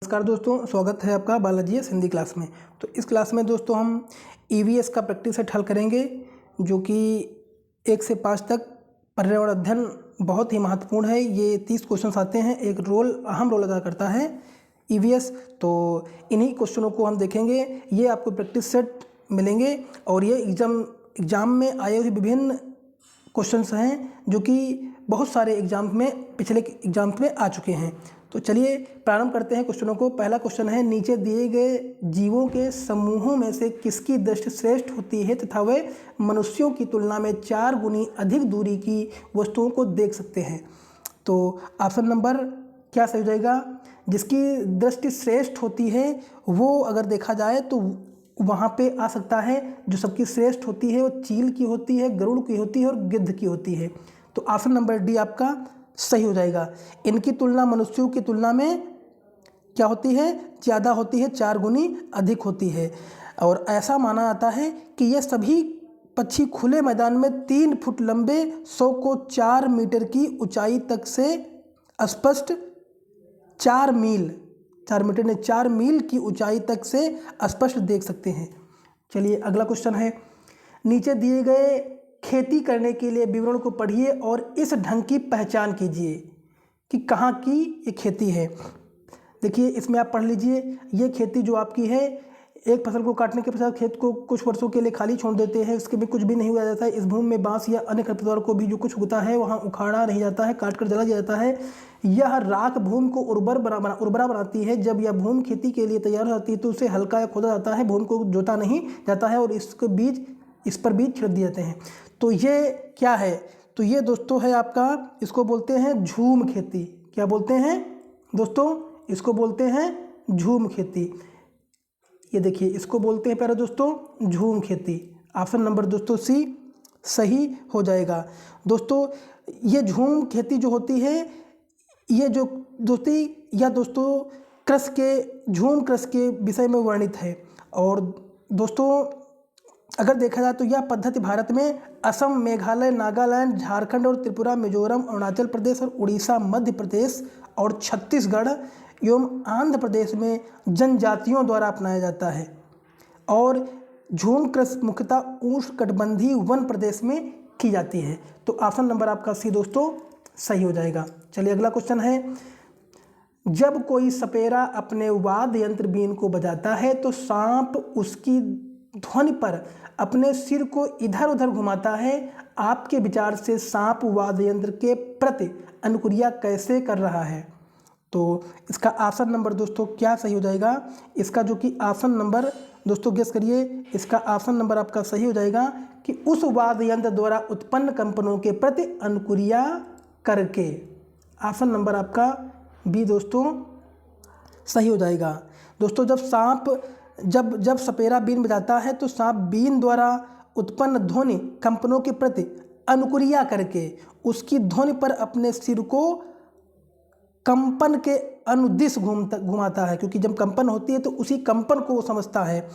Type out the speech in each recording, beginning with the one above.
नमस्कार दोस्तों, स्वागत है आपका बालाजी हिंदी क्लास में। तो इस क्लास में दोस्तों हम ईवीएस का प्रैक्टिस सेट हल करेंगे, जो कि 1 से 5 तक पर्यावरण अध्ययन बहुत ही महत्वपूर्ण है। ये 30 क्वेश्चंस आते हैं, एक अहम रोल अदा करता है ईवीएस। तो इन्हीं क्वेश्चनों को हम देखेंगे। ये आपको प्रैक्टिस सेट मिलेंगे और ये एग्ज़ाम में आए हुए विभिन्न क्वेश्चंस हैं, जो कि बहुत सारे पिछले एग्जाम्स में आ चुके हैं। तो चलिए प्रारंभ करते हैं क्वेश्चनों को। पहला क्वेश्चन है, नीचे दिए गए जीवों के समूहों में से किसकी दृष्टि श्रेष्ठ होती है तथा वे मनुष्यों की तुलना में 4 गुनी अधिक दूरी की वस्तुओं को देख सकते हैं। तो ऑप्शन नंबर क्या सही हो जाएगा? जिसकी दृष्टि श्रेष्ठ होती है वो अगर देखा जाए तो वहाँ पे आ सकता है, जो सबकी श्रेष्ठ होती है वो चील की होती है, गरुड़ की होती है और गिद्ध की होती है। तो ऑप्शन नंबर डी आपका सही हो जाएगा। इनकी तुलना मनुष्यों की तुलना में क्या होती है? ज़्यादा होती है, 4 गुनी अधिक होती है। और ऐसा माना जाता है कि ये सभी पक्षी खुले मैदान में 3 फुट लंबे 100 को 4 मीटर की ऊंचाई तक से स्पष्ट 4 मील की ऊंचाई तक से स्पष्ट देख सकते हैं। चलिए अगला क्वेश्चन है, नीचे दिए गए खेती करने के लिए विवरण को पढ़िए और इस ढंग की पहचान कीजिए कि कहाँ की ये खेती है। देखिए इसमें आप पढ़ लीजिए, ये खेती जो आपकी है, एक फसल को काटने के पश्चात खेत को कुछ वर्षों के लिए खाली छोड़ देते हैं, इसके भी कुछ भी नहीं हुआ जाता है। इस भूमि में बांस या अन्य खरपतवार को भी जो कुछ उगता है वहाँ उखाड़ा नहीं जाता है, काट कर जला जाता है। यह राख भूमि को उर्वरा बनाती है। जब यह भूमि खेती के लिए तैयार हो जाती है तो उसे हल्का या खोदा जाता है, भूमि को जोता नहीं जाता है और इस पर बीज छिड़क दिए जाते हैं। तो ये क्या है? तो ये दोस्तों है आपका, इसको बोलते हैं झूम खेती। क्या बोलते हैं दोस्तों? इसको बोलते हैं झूम खेती। ये देखिए इसको बोलते हैं प्यारे दोस्तों झूम खेती। ऑप्शन नंबर दोस्तों सी सही हो जाएगा। दोस्तों ये झूम खेती जो होती है, ये जो दोस्तों झूम कृषि के विषय में वर्णित है। और दोस्तों अगर देखा जाए तो यह पद्धति भारत में असम, मेघालय, नागालैंड, झारखंड और त्रिपुरा, मिजोरम, अरुणाचल प्रदेश और उड़ीसा, मध्य प्रदेश और छत्तीसगढ़ एवं आंध्र प्रदेश में जनजातियों द्वारा अपनाया जाता है। और झूम कृषि मुख्यतः उष्णकटिबंधीय वन प्रदेश में की जाती है। तो ऑप्शन नंबर आपका सी दोस्तों सही हो जाएगा। चलिए अगला क्वेश्चन है, जब कोई सपेरा अपने वाद्य यंत्र बीन को बजाता है तो सांप उसकी ध्वनि पर अपने सिर को इधर उधर घुमाता है। आपके विचार से सांप वाद्य यंत्र के प्रति अनुक्रिया कैसे कर रहा है? तो इसका ऑप्शन नंबर दोस्तों क्या सही हो जाएगा? इसका जो कि ऑप्शन नंबर दोस्तों गेस करिए, इसका ऑप्शन नंबर आपका सही हो जाएगा कि उस वाद्य यंत्र द्वारा उत्पन्न कंपनों के प्रति अनुक्रिया करके। ऑप्शन नंबर आपका बी दोस्तों सही हो जाएगा। दोस्तों जब सपेरा बीन बजाता है तो सांप बीन द्वारा उत्पन्न ध्वनि कंपनों के प्रति अनुक्रिया करके उसकी ध्वनि पर अपने सिर को कंपन के अनुदिश घुमाता है, क्योंकि जब कंपन होती है तो उसी कंपन को वो समझता है,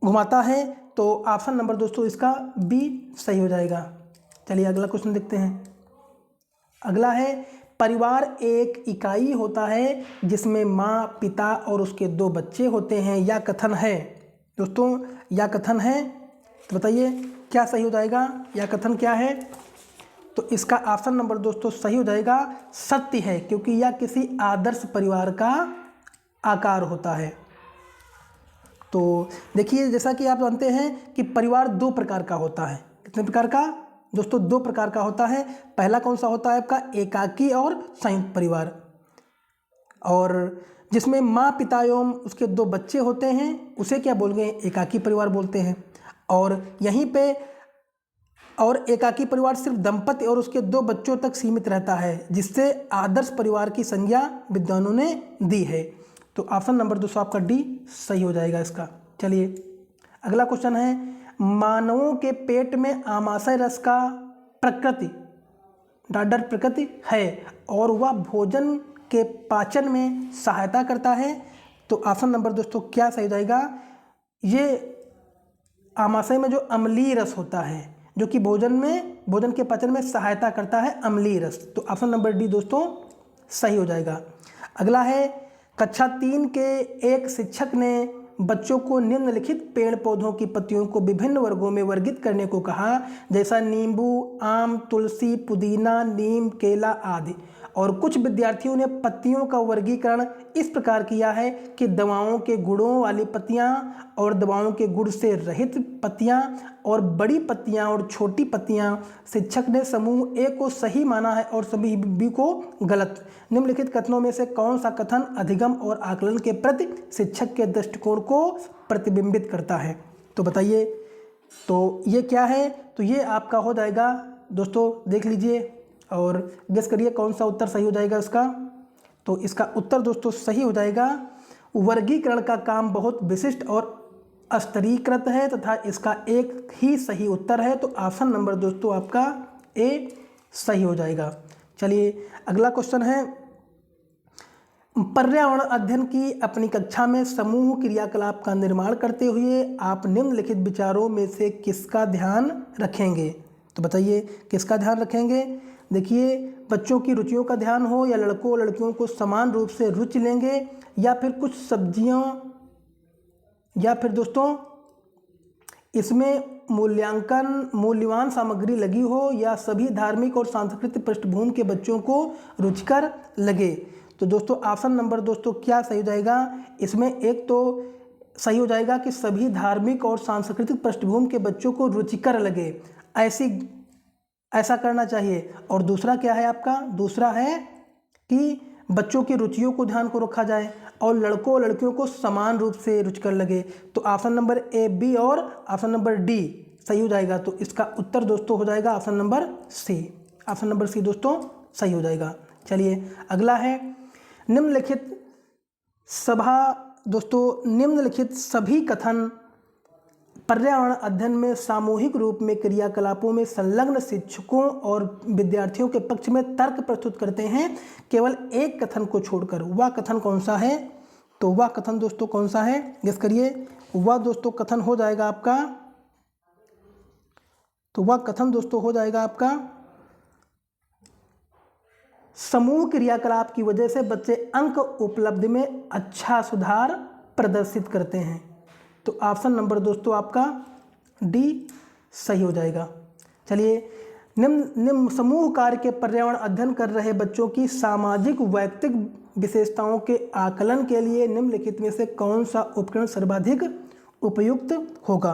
घुमाता है। तो ऑप्शन नंबर दोस्तों इसका बी सही हो जाएगा। चलिए अगला क्वेश्चन देखते हैं। अगला है, परिवार एक इकाई होता है जिसमें माँ, पिता और उसके 2 बच्चे होते हैं। या कथन है दोस्तों, या कथन है, तो बताइए क्या सही हो जाएगा? या कथन क्या है? तो इसका ऑप्शन नंबर दोस्तों सही हो जाएगा सत्य है, क्योंकि यह किसी आदर्श परिवार का आकार होता है। तो देखिए जैसा कि आप जानते हैं कि परिवार 2 प्रकार का होता है। कितने प्रकार का दोस्तों? 2 प्रकार का होता है। पहला कौन सा होता है आपका? एकाकी और संयुक्त परिवार। और जिसमें माँ, पिता एवं उसके 2 बच्चे होते हैं उसे क्या बोलेंगे? एकाकी परिवार बोलते हैं। और यहीं पे एकाकी परिवार सिर्फ दंपति और उसके 2 बच्चों तक सीमित रहता है, जिससे आदर्श परिवार की संज्ञा विद्वानों ने दी है। तो ऑप्शन नंबर दोस्तों आपका डी सही हो जाएगा इसका। चलिए अगला क्वेश्चन है, मानवों के पेट में आमाशय रस का प्रकृति है और वह भोजन के पाचन में सहायता करता है। तो ऑप्शन नंबर दोस्तों क्या सही जाएगा? ये आमाशय में जो अम्लीय रस होता है, जो कि भोजन के पाचन में सहायता करता है, अम्लीय रस। तो ऑप्शन नंबर डी दोस्तों सही हो जाएगा। अगला है, कक्षा 3 के एक शिक्षक ने बच्चों को निम्नलिखित पेड़ पौधों की पत्तियों को विभिन्न वर्गों में वर्गीकृत करने को कहा, जैसा नींबू, आम, तुलसी, पुदीना, नीम, केला आदि। और कुछ विद्यार्थियों ने पत्तियों का वर्गीकरण इस प्रकार किया है कि दवाओं के गुणों वाली पत्तियां और दवाओं के गुण से रहित पत्तियां और बड़ी पत्तियां और छोटी पत्तियां। शिक्षक ने समूह ए को सही माना है और सभी बी को गलत। निम्नलिखित कथनों में से कौन सा कथन अधिगम और आकलन के प्रति शिक्षक के दृष्टिकोण को प्रतिबिंबित करता है? तो बताइए, तो ये क्या है? तो ये आपका हो जाएगा दोस्तों, देख लीजिए और गेस करिए कौन सा उत्तर सही हो जाएगा इसका। तो इसका उत्तर दोस्तों सही हो जाएगा, वर्गीकरण का काम बहुत विशिष्ट और स्तरीकृत है तथा इसका एक ही सही उत्तर है। तो ऑप्शन नंबर दोस्तों आपका ए सही हो जाएगा। चलिए अगला क्वेश्चन है, पर्यावरण अध्ययन की अपनी कक्षा में समूह क्रियाकलाप का निर्माण करते हुए आप निम्नलिखित विचारों में से किसका ध्यान रखेंगे? तो बताइए किसका ध्यान रखेंगे? देखिए, बच्चों की रुचियों का ध्यान हो या लड़कों और लड़कियों को समान रूप से रुचि लेंगे, या फिर कुछ सब्जियां, या फिर दोस्तों इसमें मूल्यवान सामग्री लगी हो, या सभी धार्मिक और सांस्कृतिक पृष्ठभूमि के बच्चों को रुचिकर लगे। तो दोस्तों ऑप्शन नंबर दोस्तों क्या सही हो जाएगा? इसमें एक तो सही हो जाएगा कि सभी धार्मिक और सांस्कृतिक पृष्ठभूमि के बच्चों को रुचिकर लगे, ऐसा करना चाहिए। और दूसरा क्या है आपका? दूसरा है कि बच्चों की रुचियों को ध्यान को रखा जाए और लड़कों और लड़कियों को समान रूप से रुचिकर लगे। तो ऑप्शन नंबर ए, बी और ऑप्शन नंबर डी सही हो जाएगा। तो इसका उत्तर दोस्तों हो जाएगा option number C. Option number C दोस्तों सही हो जाएगा। चलिए अगला है, निम्नलिखित सभी कथन पर्यावरण अध्ययन में सामूहिक रूप में क्रियाकलापों में संलग्न शिक्षकों और विद्यार्थियों के पक्ष में तर्क प्रस्तुत करते हैं, केवल एक कथन को छोड़कर। वह कथन कौन सा है? तो वह कथन दोस्तों कौन सा है? गेस करिए। वह दोस्तों कथन हो जाएगा आपका, तो वह कथन दोस्तों हो जाएगा आपका, समूह क्रियाकलाप की वजह से बच्चे अंक उपलब्धि में अच्छा सुधार प्रदर्शित करते हैं। तो ऑप्शन नंबर दोस्तों आपका डी सही हो जाएगा। चलिए, निम्न समूह कार्य के पर्यावरण अध्ययन कर रहे बच्चों की सामाजिक वैयक्तिक विशेषताओं के आकलन के लिए निम्नलिखित में से कौन सा उपकरण सर्वाधिक उपयुक्त होगा?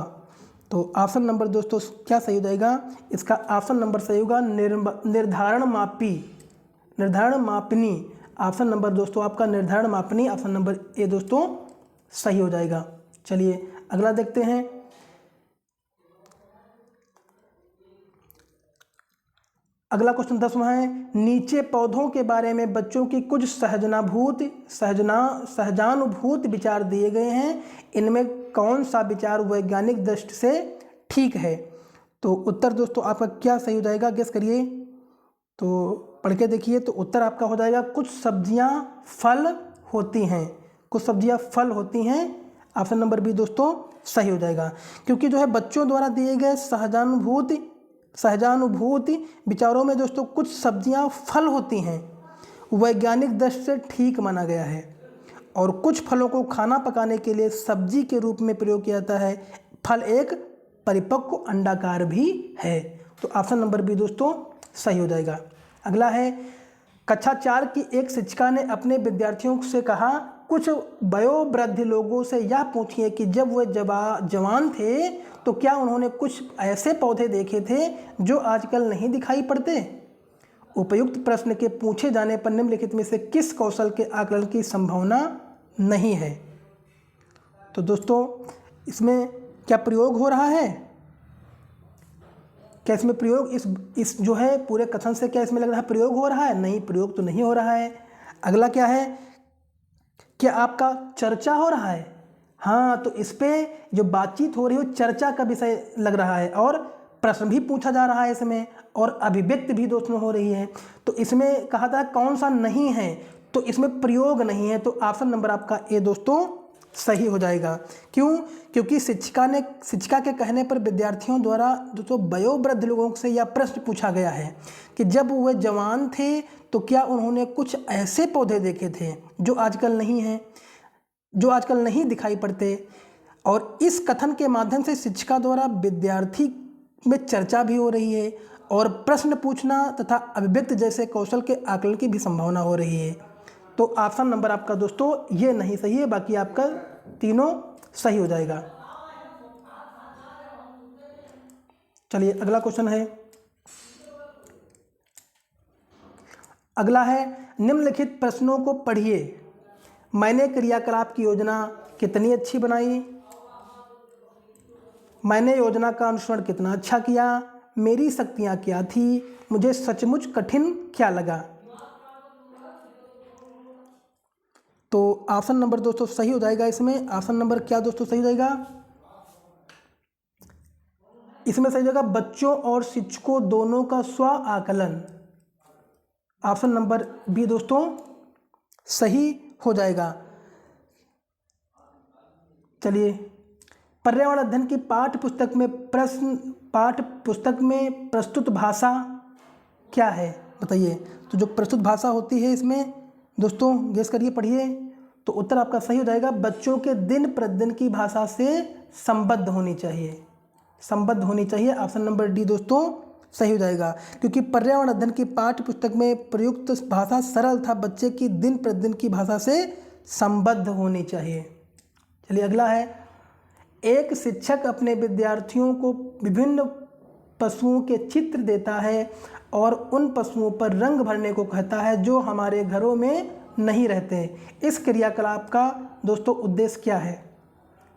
तो ऑप्शन नंबर दोस्तों क्या सही हो जाएगा? इसका ऑप्शन नंबर सही होगा निर्धारण मापनी। ऑप्शन नंबर दोस्तों आपका निर्धारण मापनी, ऑप्शन नंबर ए दोस्तों सही हो जाएगा। चलिए अगला देखते हैं, अगला क्वेश्चन 10वां है, नीचे पौधों के बारे में बच्चों की कुछ सहजानुभूत विचार दिए गए हैं, इनमें कौन सा विचार वैज्ञानिक दृष्टि से ठीक है? तो उत्तर दोस्तों आपका क्या सही हो जाएगा? गेस करिए। तो पढ़ के देखिए। तो उत्तर आपका हो जाएगा कुछ सब्जियां फल होती हैं, कुछ सब्जियां फल होती हैं। ऑप्शन नंबर बी दोस्तों सही हो जाएगा, क्योंकि जो है बच्चों द्वारा दिए गए सहजानुभूति विचारों में दोस्तों कुछ सब्जियां फल होती हैं वैज्ञानिक दृष्टि से ठीक माना गया है, और कुछ फलों को खाना पकाने के लिए सब्जी के रूप में प्रयोग किया जाता है। फल एक परिपक्व अंडाकार भी है। तो ऑप्शन नंबर बी दोस्तों सही हो जाएगा। अगला है, कक्षा 4 की एक शिक्षिका ने अपने विद्यार्थियों से कहा, कुछ वयोवृद्ध लोगों से यह पूछिए कि जब वे जवान थे तो क्या उन्होंने कुछ ऐसे पौधे देखे थे जो आजकल नहीं दिखाई पड़ते? उपयुक्त प्रश्न के पूछे जाने पर निम्नलिखित में से किस कौशल के आकलन की संभावना नहीं है? तो दोस्तों इसमें क्या प्रयोग हो रहा है? क्या इसमें प्रयोग इस जो है पूरे कथन से क्या इसमें लग रहा है प्रयोग हो रहा है? नहीं, प्रयोग तो नहीं हो रहा है। अगला क्या है, क्या आपका चर्चा हो रहा है? हाँ, तो इस पे जो बातचीत हो रही है चर्चा का विषय लग रहा है, और प्रश्न भी पूछा जा रहा है इसमें, और अभिव्यक्ति भी दोस्तों हो रही है। तो इसमें कहा था कौन सा नहीं है, तो इसमें प्रयोग नहीं है। तो ऑप्शन नंबर आपका ए दोस्तों सही हो जाएगा। क्यों? क्योंकि शिक्षिका के कहने पर विद्यार्थियों द्वारा दोस्तों वयोवृद्ध लोगों से यह प्रश्न पूछा गया है कि जब वह जवान थे तो क्या उन्होंने कुछ ऐसे पौधे देखे थे जो आजकल नहीं हैं, जो आजकल नहीं दिखाई पड़ते। और इस कथन के माध्यम से शिक्षिका द्वारा विद्यार्थी में चर्चा भी हो रही है और प्रश्न पूछना तथा अभिव्यक्ति जैसे कौशल के आकलन की भी संभावना हो रही है। तो ऑप्शन नंबर आपका दोस्तों ये नहीं सही है, बाकी आपका तीनों सही हो जाएगा। चलिए अगला क्वेश्चन है, अगला है निम्नलिखित प्रश्नों को पढ़िए। मैंने क्रियाकलाप की योजना कितनी अच्छी बनाई, मैंने योजना का अनुसरण कितना अच्छा किया, मेरी शक्तियाँ क्या थी, मुझे सचमुच कठिन क्या लगा। तो ऑप्शन नंबर दोस्तों सही हो जाएगा इसमें। ऑप्शन नंबर क्या दोस्तों सही हो जाएगा? इसमें सही हो जाएगा बच्चों और शिक्षकों दोनों का स्व आकलन। ऑप्शन नंबर बी दोस्तों सही हो जाएगा। चलिए पर्यावरण अध्ययन की पाठ्य पुस्तक में प्रस्तुत भाषा क्या है बताइए। तो जो प्रस्तुत भाषा होती है इसमें दोस्तों गेस करिए, पढ़िए। तो उत्तर आपका सही हो जाएगा बच्चों के दिन प्रतिदिन की भाषा से संबद्ध होनी चाहिए, संबद्ध होनी चाहिए। ऑप्शन नंबर डी दोस्तों सही हो जाएगा, क्योंकि पर्यावरण अध्ययन की पाठ्य पुस्तक में प्रयुक्त भाषा सरल था, बच्चे की दिन प्रतिदिन की भाषा से संबद्ध होनी चाहिए। चलिए अगला है, एक शिक्षक अपने विद्यार्थियों को विभिन्न पशुओं के चित्र देता है और उन पशुओं पर रंग भरने को कहता है जो हमारे घरों में नहीं रहते। इस क्रियाकलाप का दोस्तों उद्देश्य क्या है?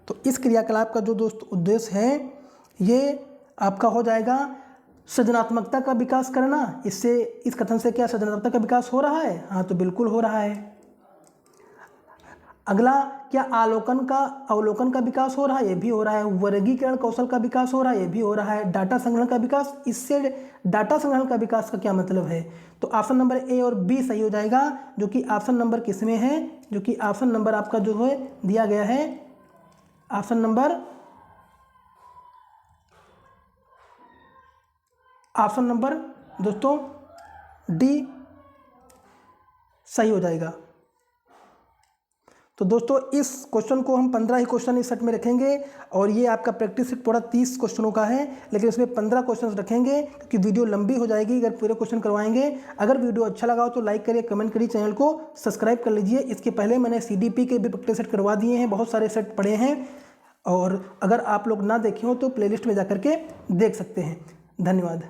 तो इस क्रियाकलाप का जो दोस्त उद्देश्य है ये आपका हो जाएगा सृजनात्मकता का विकास करना। इससे इस कथन से क्या सृजनात्मकता का विकास हो रहा है? हाँ तो बिल्कुल हो रहा है। अगला, क्या अवलोकन का विकास हो रहा है? ये भी हो रहा है। वर्गीकरण कौशल का विकास हो रहा है? ये भी हो रहा है। डाटा संग्रहण का विकास, इससे डाटा संग्रहण का विकास का क्या मतलब है? तो ऑप्शन नंबर ए और बी सही हो जाएगा, जो कि ऑप्शन नंबर किसमें है, जो कि ऑप्शन नंबर आपका जो है दिया गया है ऑप्शन नंबर दोस्तों डी सही हो जाएगा। तो दोस्तों इस क्वेश्चन को हम 15 ही क्वेश्चन इस सेट में रखेंगे और ये आपका प्रैक्टिस सेट पूरा 30 क्वेश्चनों का है, लेकिन इसमें 15 क्वेश्चन रखेंगे क्योंकि वीडियो लंबी हो जाएगी अगर पूरे क्वेश्चन करवाएंगे। अगर वीडियो अच्छा लगा हो तो लाइक करिए, कमेंट करिए, चैनल को सब्सक्राइब कर लीजिए। इसके पहले मैंने CDP के भी प्रैक्टिस सेट करवा दिए हैं, बहुत सारे सेट पड़े हैं और अगर आप लोग ना देखे हो तो प्लेलिस्ट में जा करके देख सकते हैं। धन्यवाद।